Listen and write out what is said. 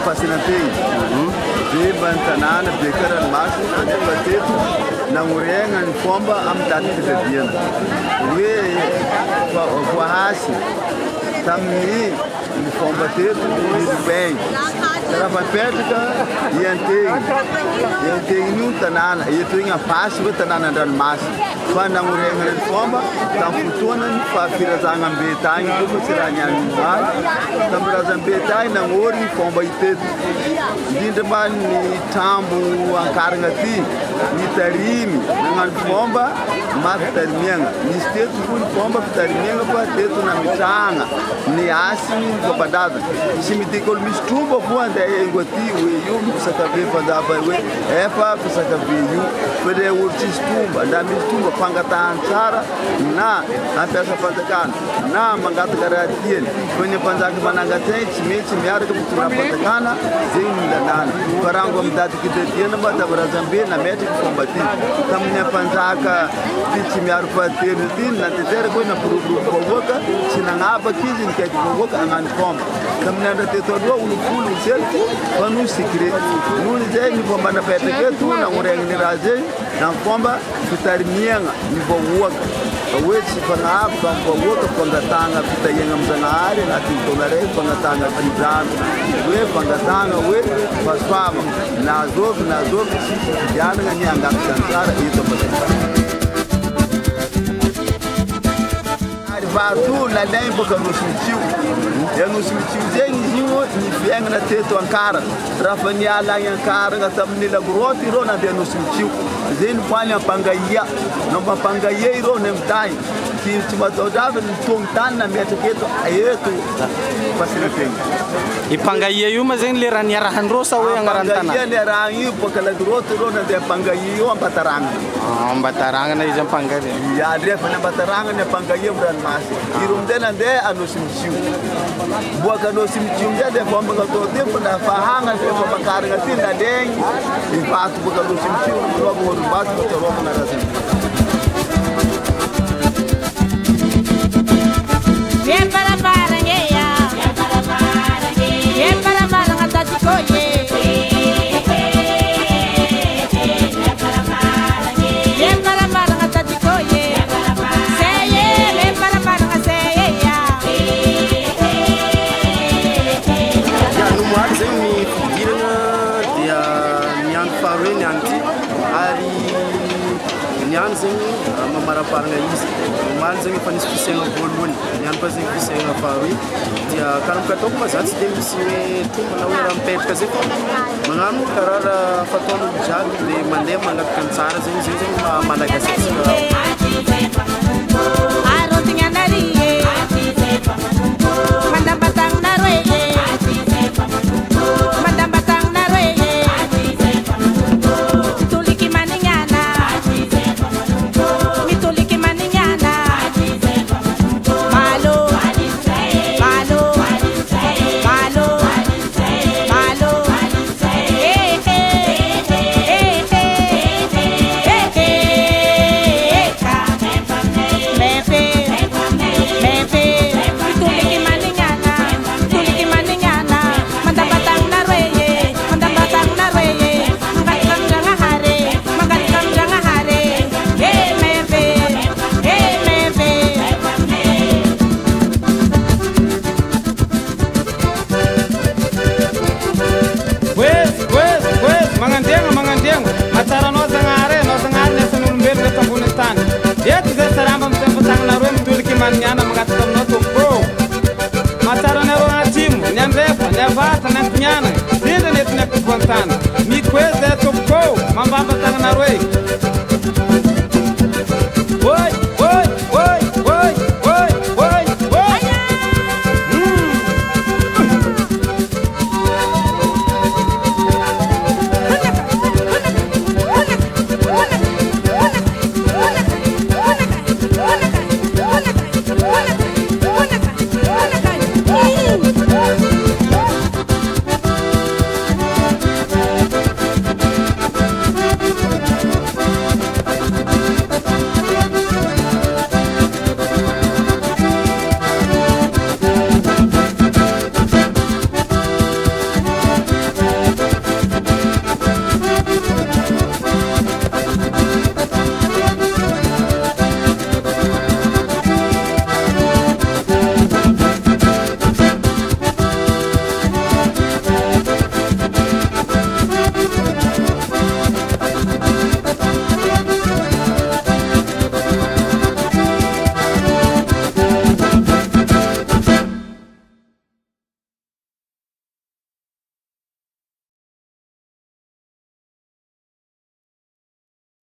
Fascinantei, de bantanana, de caramaço, de bateto, na urenga, em fomba, am dati de diana. O guarrace, também, em fomba teto, e bem. Era para perto e antei num tanana, e tu inha passo, o tanana dan mas. Quando a urenga de fomba, tam futuna, para fira zanga betai, tu seranya nimbar, tam razan betai, na ori fomba iteto. Dinda ban ni tambu ankarngati ni tarimi dengan fomba mat tarmianga ni stetu kun fomba tarmianga pa tetu na mitanga ni asimi kepadada simitikol mistumba buanda engoti we yum kusakabe pada ba we efa kusakabe yu pede urtistumba da mistumba pangatan cara na apesa patakan na mangata karatien kwenye panzaka manangate chimichi miara kutura patakana zinda nana parango mdati kidetiana bata barazambe na meti kumbati kamnya panzaka tichi miara patenu din na tetere kwena puru kuwoka sinangaba kizi nikaji kuwoka angani komba kamnya ndate todwa ulukulu selfi panu secret nuni zai ni komba na peteketu na urengi ni raze na komba kutarimianga ni kuwoka awezi pangabu kwa kuwoka pangatanga pitayenga mzangaari na tintolare pangatanga pinzano we pangatanga we paswama na zofi jana ngani angamsansara ito pala Vatu na lembo ka no simitiu. Ya no simitiu zengi ziwo ni fianga na teto ankara. Rafania la yankara ga tamni la groti ro na de no simitiu. Zen panya pangaya. No pangaya ro nem tai. Ki tuma dodava ni tontan na meteketo ayeto faciliteng. Ipangaya yu mazen le raniarahan rosa we angarantana. Pangaya le rangi pokala groti ro na de pangaya yu ambataranga. Ambataranga na izam pangaya. Ya de pana bataranga ne pangaya buran mas. Irundena de anu simciu. Buat anu simciu de bomba gato de pada fahanga de bomba karga tinda deng. Impacto buat anu simciu logo o bate to logo na razão. Bien para parangeya. Bien para malanga tikoye. Nian zengi mamaraparanga izy man zengi fa nisy fisaigna voalohany nian fa zengi fisaigna faharoe dia kanomboka ataoko fa za tsy dia misy hoe tombona hoe raha mipetraka zay fa magnano karaha raha fataon'olo jiaby dia mandeha manapika ny tsara zegny malagasy